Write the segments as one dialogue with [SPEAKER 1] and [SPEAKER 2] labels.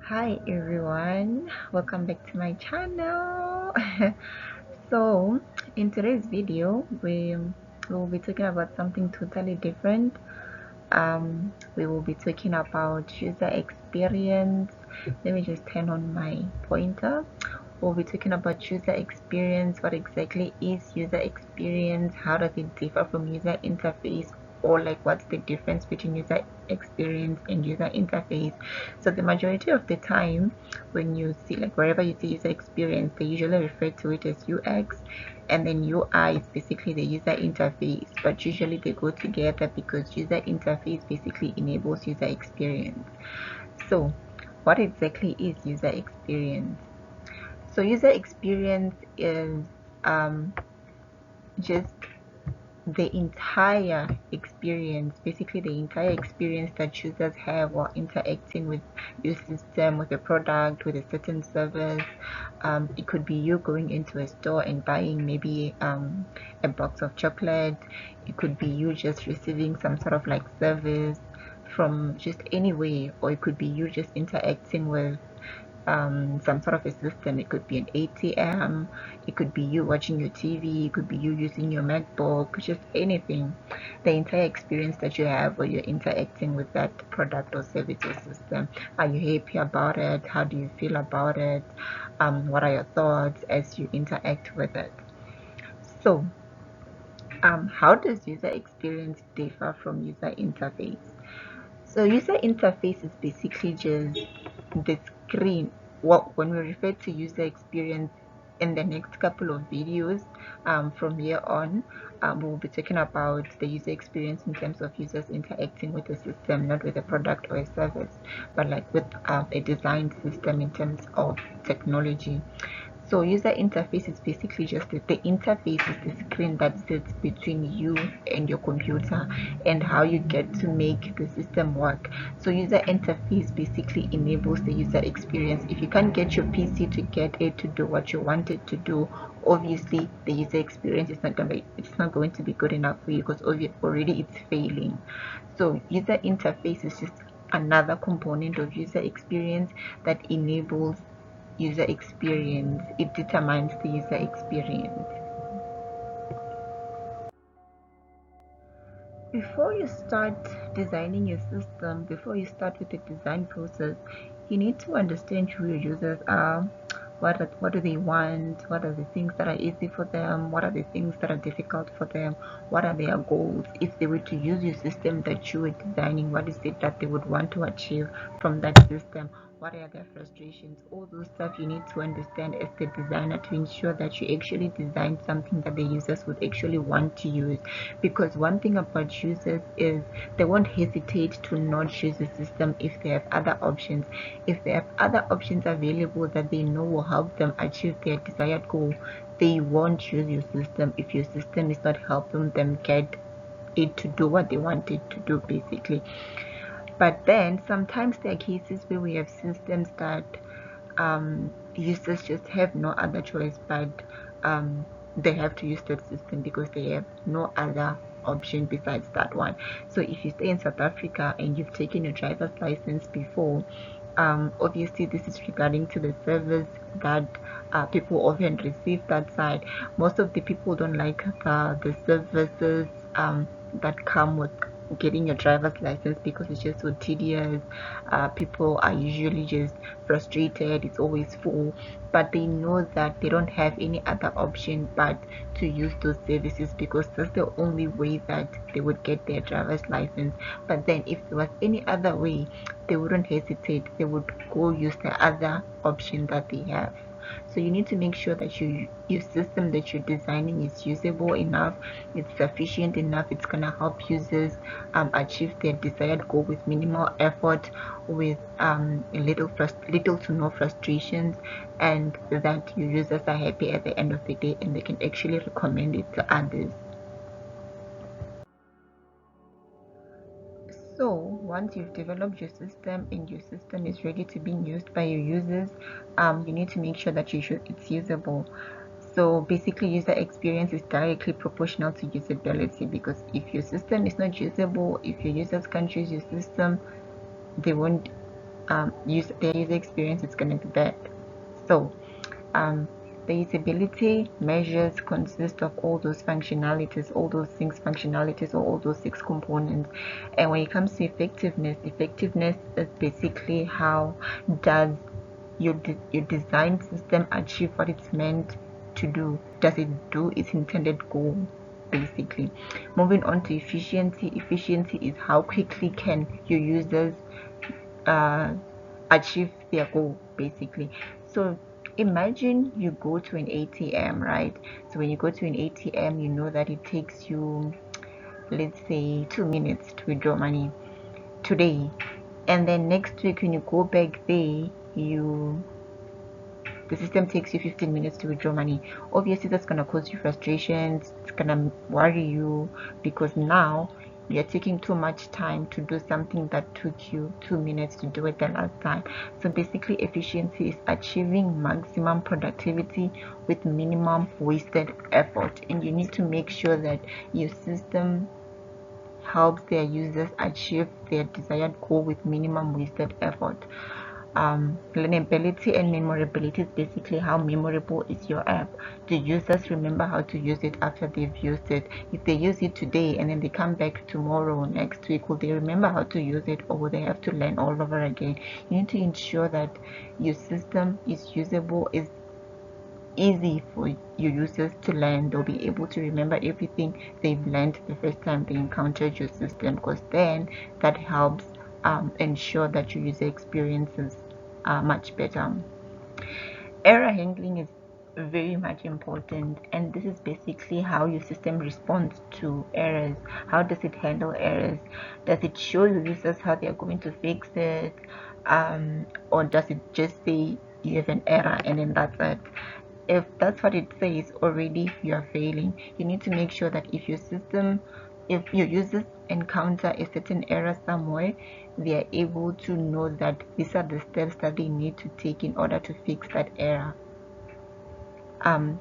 [SPEAKER 1] Hi everyone, welcome back to my channel. So in today's video we will be talking about something totally different. We will be talking about user experience. Let me just turn on my pointer. We'll be talking about user experience. What exactly is user experience? How does it differ from user interface? Or like what's the difference between user experience and user interface? So the majority of the time when you see, like wherever you see user experience, they usually refer to it as UX, and then UI is basically the user interface, but usually they go together because user interface basically enables user experience. So what exactly is user experience? So user experience is just the entire experience, basically the entire experience that users have while interacting with your system, with a product, with a certain service. It could be you going into a store and buying maybe a box of chocolate. It could be you just receiving some sort of like service from just anywhere, or it could be you just interacting with some sort of a system. It could be an ATM, it could be you watching your TV, it could be you using your MacBook, just anything. The entire experience that you have when you're interacting with that product or service or system. Are you happy about it? How do you feel about it? What are your thoughts as you interact with it? So, how does user experience differ from user interface? So user interface is basically just the screen. Well, when we refer to user experience in the next couple of videos, from here on, we'll be talking about the user experience in terms of users interacting with the system, not with a product or a service, but like with a designed system in terms of technology. So user interface is basically just the interface is the screen that sits between you and your computer and how you get to make the system work. So user interface basically enables the user experience. If you can't get your PC to get it to do what you want it to do, obviously the user experience is not going to be good enough for you, because already it's failing. So user interface is just another component of user experience that enables user experience. It determines the user experience. Before you start designing your system, before you start with the design process, you need to understand who your users are. What do they want? What are the things that are easy for them? What are the things that are difficult for them? What are their goals? If they were to use your system that you were designing, what is it that they would want to achieve from that system? What are their frustrations? All those stuff you need to understand as the designer to ensure that you actually design something that the users would actually want to use. Because one thing about users is they won't hesitate to not use the system if they have other options. If they have other options available that they know will help them achieve their desired goal, they won't use your system if your system is not helping them get it to do what they want it to do, basically. But then sometimes there are cases where we have systems that users just have no other choice but they have to use that system because they have no other option besides that one. So if you stay in South Africa and you've taken your driver's license before, obviously this is regarding to the service that people often receive that side. Most of the people don't like the services that come with getting your driver's license because it's just so tedious. People are usually just frustrated, it's always full, but they know that they don't have any other option but to use those services because that's the only way that they would get their driver's license. But then if there was any other way, they wouldn't hesitate, they would go use the other option that they have. So you need to make sure that your system that you're designing is usable enough, it's sufficient enough, it's gonna help users achieve their desired goal with minimal effort, with little to no frustrations, and that your users are happy at the end of the day and they can actually recommend it to others. So once you've developed your system and your system is ready to be used by your users, you need to make sure that it's usable. So basically user experience is directly proportional to usability, because if your system is not usable, if your users can't use your system, they won't their user experience is going to be bad. So the usability measures consist of all those functionalities, all those things functionalities, or all those 6 components. And when it comes to effectiveness is basically how does your design system achieve what it's meant to do. Does it do its intended goal? Basically, moving on to efficiency is how quickly can your users achieve their goal, basically. So imagine you go to an ATM, right? So when you go to an ATM, you know that it takes you, let's say, 2 minutes to withdraw money today, and then next week when you go back there, the system takes you 15 minutes to withdraw money. Obviously that's going to cause you frustrations, it's going to worry you, because now you're taking too much time to do something that took you 2 minutes to do it the last time. So basically efficiency is achieving maximum productivity with minimum wasted effort, and you need to make sure that your system helps their users achieve their desired goal with minimum wasted effort. Learnability and memorability is basically how memorable is your app. Do users remember how to use it after they've used it? If they use it today and then they come back tomorrow or next week, will they remember how to use it, or will they have to learn all over again? You need to ensure that your system is usable, is easy for your users to learn. They'll be able to remember everything they've learned the first time they encountered your system, because then that helps ensure that your user experiences are much better. Error handling is very much important, and this is basically how your system responds to errors. How does it handle errors? Does it show your users how they are going to fix it, or does it just say you have an error and then that's it? If that's what it says, already you are failing. You need to make sure that if your users encounter a certain error somewhere, they are able to know that these are the steps that they need to take in order to fix that error.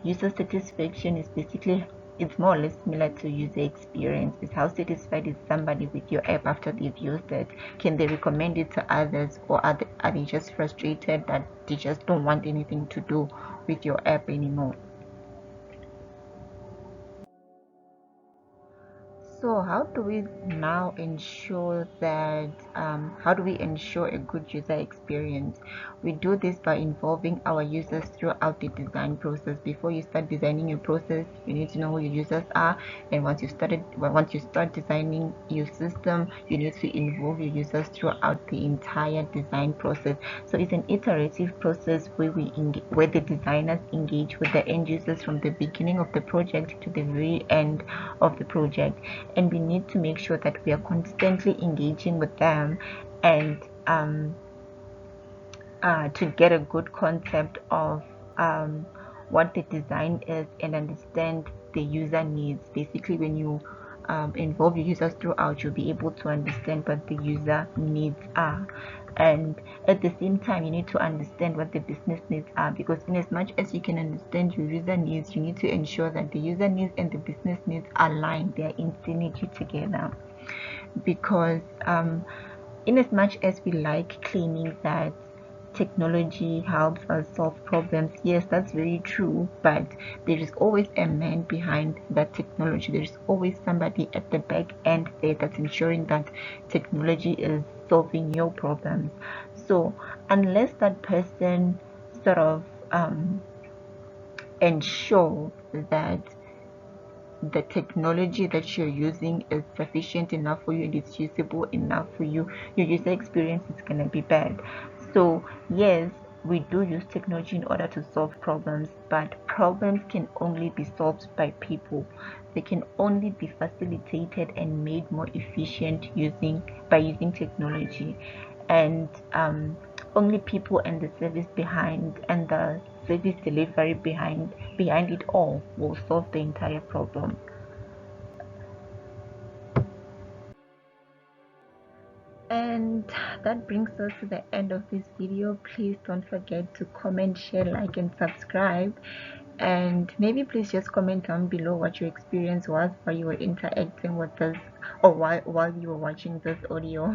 [SPEAKER 1] User satisfaction is basically, it's more or less similar to user experience. It's how satisfied is somebody with your app after they've used it. Can they recommend it to others, or are they just frustrated that they just don't want anything to do with your app anymore? So how do we now ensure that, how do we ensure a good user experience? We do this by involving our users throughout the design process. Before you start designing your process, you need to know who your users are. And once you start designing your system, you need to involve your users throughout the entire design process. So it's an iterative process where the designers engage with the end users from the beginning of the project to the very end of the project, and we need to make sure that we are constantly engaging with them, and to get a good concept of what the design is and understand the user needs. Basically, when you involve your users throughout, you'll be able to understand what the user needs are, and at the same time you need to understand what the business needs are, because in as much as you can understand your user needs, you need to ensure that the user needs and the business needs align, they are in synergy together. Because in as much as we like claiming that technology helps us solve problems, yes, that's very true, but there is always a man behind that technology. There is always somebody at the back end there that's ensuring that technology is solving your problems. So unless that person sort of ensure that the technology that you're using is sufficient enough for you and it's usable enough for you, your user experience is going to be bad. So yes, we do use technology in order to solve problems, but problems can only be solved by people. They can only be facilitated and made more efficient by using technology, and only people and the service behind and the service delivery behind it all will solve the entire problem. And that brings us to the end of this video. Please don't forget to comment, share, like, and subscribe. And maybe please just comment down below what your experience was while you were interacting with this, or while you were watching this audio.